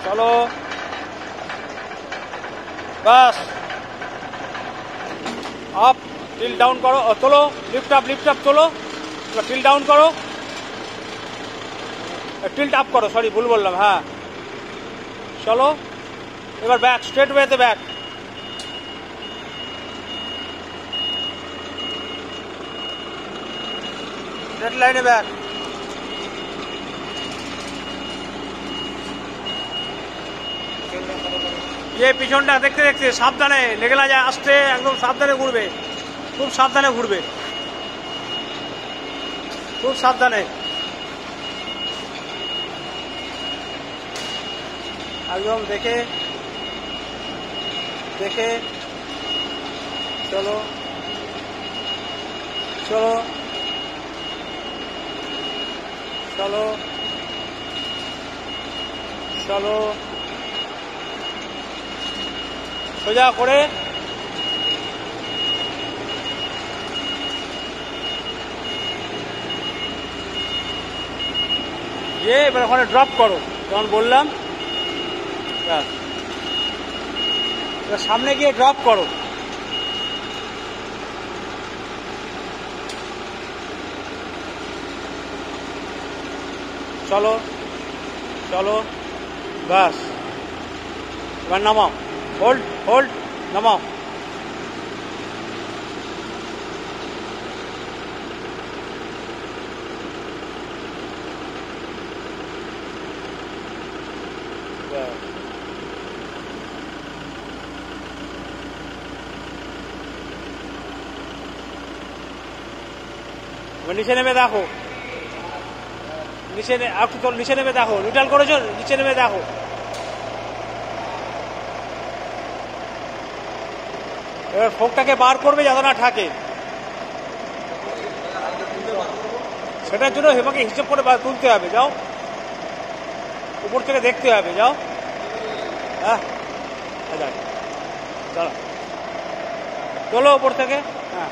চলো বাস up till down করো তোলো লিফট আপ তোলো টিল ডাউন করো টিল্ট আপ করো সরি ভুল বললাম হ্যাঁ চলো এবার ব্যাক স্ট্রেট ওয়েতে ব্যাক স্ট্রেট লাইনে ব্যাক পিছনটা দেখতে দেখতে সাবধানে লেগে না যায় আসতে একদম সাবধানে ঘুরবে খুব সাবধানে ঘুরবে খুব সাবধানে একদম দেখে দেখে চলো চলো চলো চলো সোজা করে এবার ওখানে ড্রপ করো যেমন বললাম এবার সামনে গিয়ে ড্রপ করো চলো চলো বাস এবার নামাও হোল্ড নামাও নিচে নেমে দেখো নিচে নেমে দেখো নিউট্রাল করেছো নিচে নেমে দেখো এবার ফোকটাকে বার করবে যাতে না থাকে সেটার জন্য হেমাকে হিসেব করে তুলতে হবে যাও উপর থেকে দেখতে হবে যাও হ্যাঁ চলো উপর থেকে হ্যাঁ